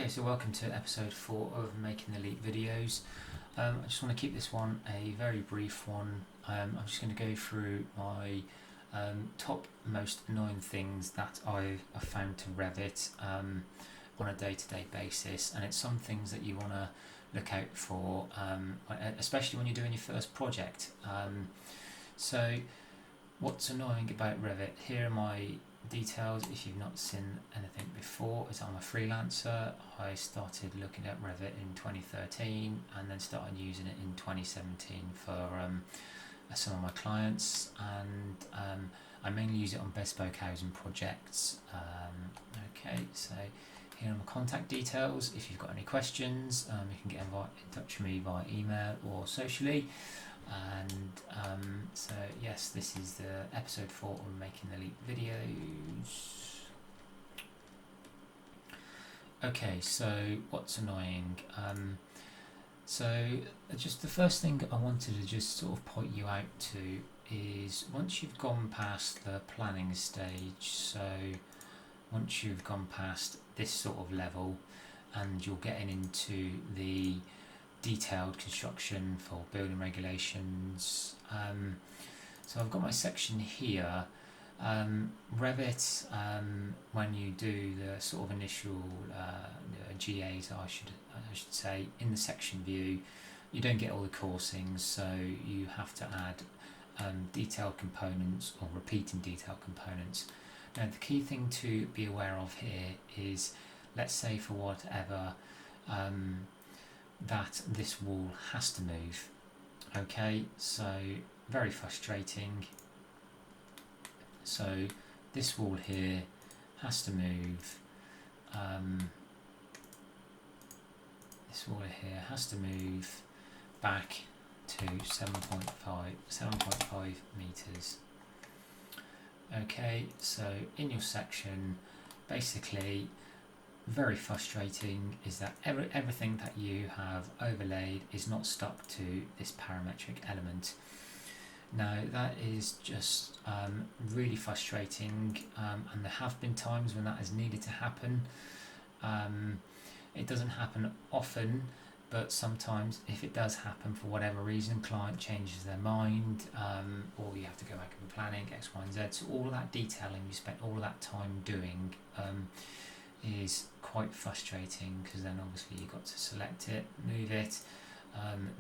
Okay, so welcome to episode 4 of Making the Leap videos. I just want to keep this one a very brief one. I'm just going to go through my top most annoying things that I've found to Revit on a day-to-day basis, and it's some things that you want to look out for, especially when you're doing your first project. So what's annoying about Revit? Here are my details. If you've not seen anything before, as I'm a freelancer, I started looking at Revit in 2013 and then started using it in 2017 for some of my clients, and I mainly use it on bespoke housing projects. Okay, so here are my contact details. If you've got any questions, you can get in touch with me via email or socially. And so yes, this is the episode 4 on Making the Leap videos. Okay, so what's annoying? So just the first thing I wanted to just sort of point you out to is once you've gone past the planning stage, so once you've gone past this sort of level and you're getting into the detailed construction for building regulations. So I've got my section here. Revit, when you do the sort of initial GAs, I should say, in the section view, you don't get all the coursings, so you have to add detailed components or repeating detailed components. Now the key thing to be aware of here is, let's say for whatever, that this wall has to move. Okay, so very frustrating. So this wall here has to move. This wall here has to move back to 7.5 meters. Okay, so in your section, basically, very frustrating is that everything that you have overlaid is not stuck to this parametric element. Now that is just really frustrating, and there have been times when that has needed to happen. It doesn't happen often, but sometimes if it does happen for whatever reason, client changes their mind, or you have to go back and planning X, Y, and Z. So all of that detailing you spent all of that time doing is quite frustrating, because then obviously you've got to select it, move it.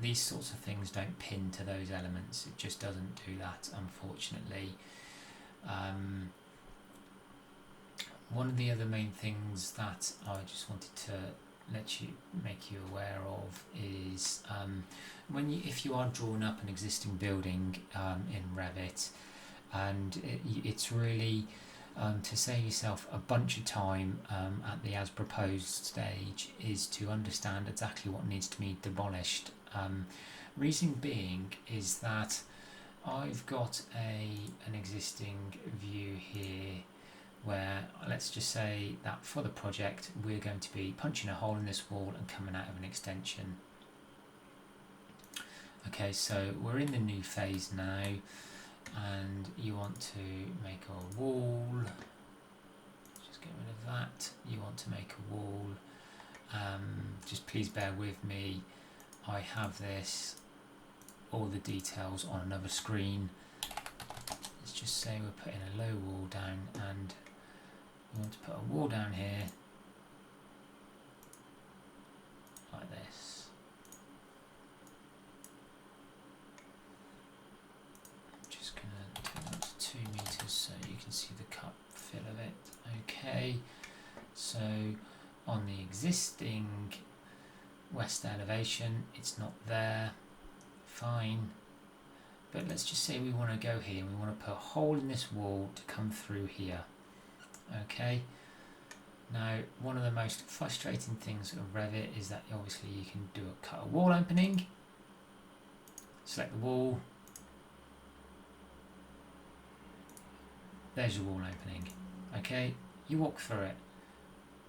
These sorts of things don't pin to those elements. It just doesn't do that, unfortunately. One of the other main things that I just wanted to make you aware of is if you are drawing up an existing building in Revit, and it's really to save yourself a bunch of time at the as proposed stage, is to understand exactly what needs to be demolished. Reason being is that I've got an existing view here where, let's just say that for the project we're going to be punching a hole in this wall and coming out of an extension. Okay, so we're in the new phase now, and you want to make a wall. Just get rid of that. You want to make a wall. Just please bear with me. I have all the details on another screen. Let's just say we're putting a low wall down, and we want to put a wall down here like this. Just going to turn that to 2 meters so you can see the cut fill of it. Okay, so on the existing west elevation, it's not there. Fine. But let's just say we want to go here and we want to put a hole in this wall to come through here. Okay. Now, one of the most frustrating things of Revit is that obviously you can do a wall opening. Select the wall. There's your wall opening. Okay. You walk through it.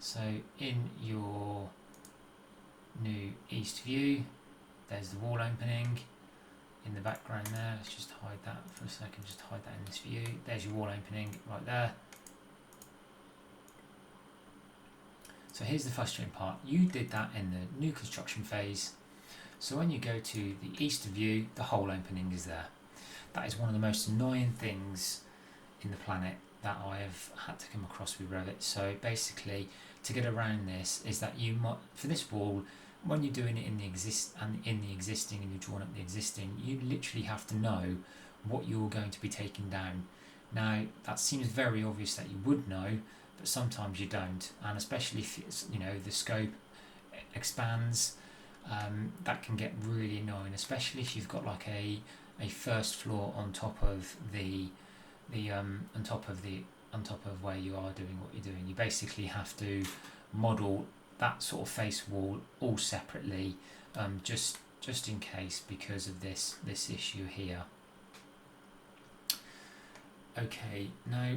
So in your new east view, there's the wall opening in the background there. Let's just hide that for a second, just hide that in this view. There's your wall opening right there. So here's the frustrating part. You did that in the new construction phase. So when you go to the east view, the whole opening is there. That is one of the most annoying things in the planet that I have had to come across with Revit. So basically, to get around this is that you might, for this wall, when you're doing it in the existing and you're drawing up the existing, you literally have to know what you're going to be taking down. Now that seems very obvious that you would know, but sometimes you don't, and especially if it's, the scope expands, that can get really annoying, especially if you've got like a first floor on top of on top of where you are doing what you're doing. You basically have to model that sort of face wall all separately, just in case, because of this issue here. Okay, now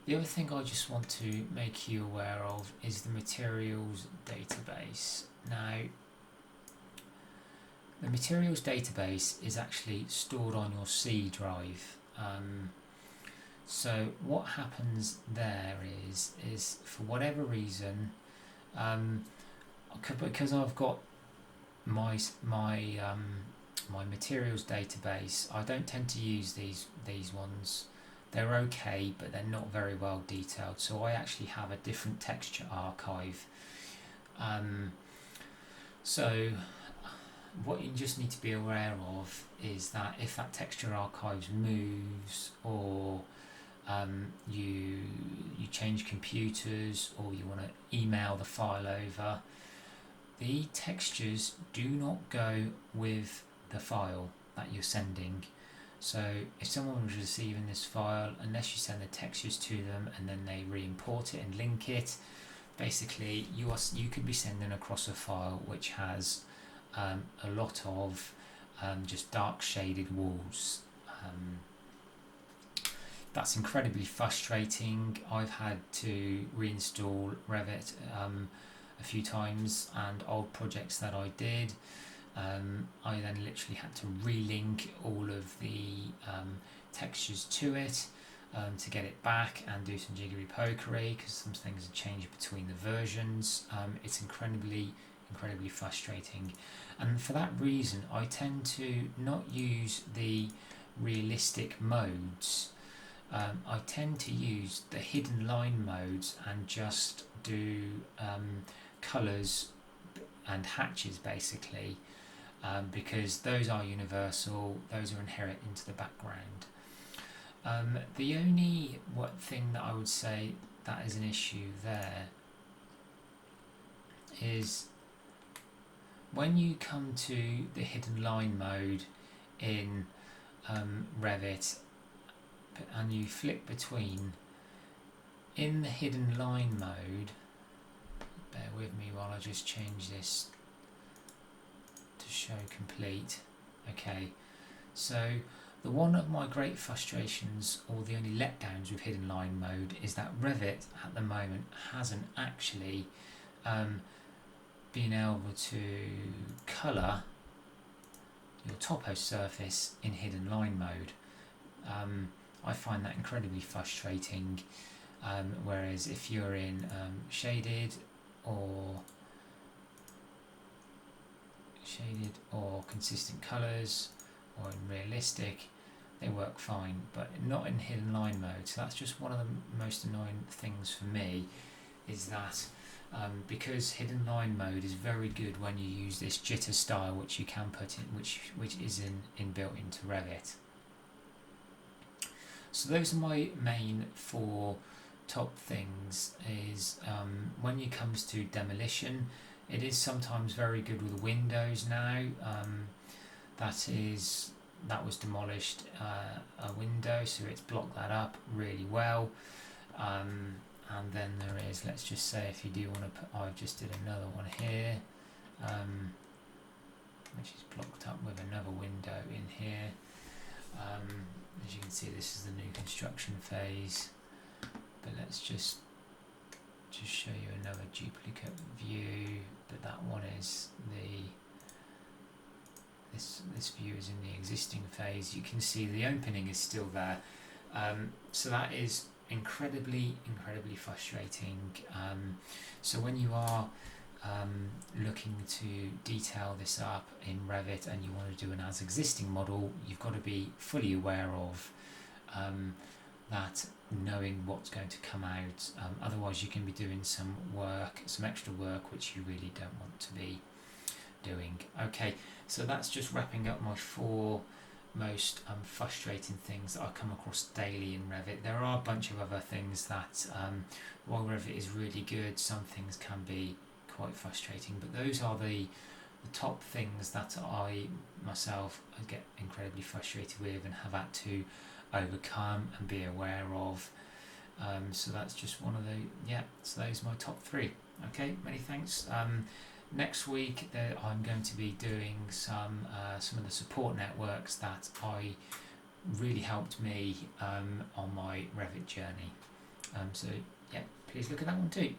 the other thing I just want to make you aware of is the materials database. Now, the materials database is actually stored on your C drive. So what happens there is for whatever reason, because I've got my materials database, I don't tend to use these ones. They're okay, but they're not very well detailed. So I actually have a different texture archive. So what you just need to be aware of is that if that texture archive moves, or you change computers, or you want to email the file over, the textures do not go with the file that you're sending. So if someone was receiving this file, unless you send the textures to them and then they re-import it and link it, basically you could be sending across a file which has a lot of just dark shaded walls. That's incredibly frustrating. I've had to reinstall Revit a few times, and old projects that I did, I then literally had to relink all of the textures to it to get it back, and do some jiggery pokery because some things have changed between the versions. It's incredibly frustrating, and for that reason I tend to not use the realistic modes. I tend to use the hidden line modes and just do colours and hatches basically, because those are universal, those are inherent into the background. The only thing that I would say that is an issue there is when you come to the hidden line mode in Revit, and you flick between, in the hidden line mode, bear with me while I just change this to show complete. Okay, so one of my great frustrations, or the only letdowns with hidden line mode, is that Revit at the moment hasn't actually been able to colour your topo surface in hidden line mode. I find that incredibly frustrating, whereas if you're in shaded or consistent colours, or in realistic, they work fine, but not in hidden line mode. So that's just one of the most annoying things for me, is that because hidden line mode is very good when you use this jitter style, which you can put in, which is inbuilt into Revit. So those are my main 4 top things. Is when it comes to demolition, it is sometimes very good with windows now. That was demolished a window, so it's blocked that up really well. And then there is, let's just say, if you do want to put, I just did another one here, which is blocked up with another window in here. As you can see, this is the new construction phase, but let's just show you another duplicate view. But that one is this view is in the existing phase. You can see the opening is still there, so that is incredibly frustrating. So when you are looking to detail this up in Revit and you want to do an as existing model, you've got to be fully aware of that, knowing what's going to come out. Otherwise you can be doing some extra work which you really don't want to be doing. Okay, so that's just wrapping up my 4 most frustrating things that I come across daily in Revit. There are a bunch of other things that, while Revit is really good, some things can be quite frustrating, but those are the top things that I myself get incredibly frustrated with and have had to overcome and be aware of. So that's just one of so those are my top 3. Okay, many thanks. Next week I'm going to be doing some of the support networks that really helped me on my Revit journey. So please look at that one too.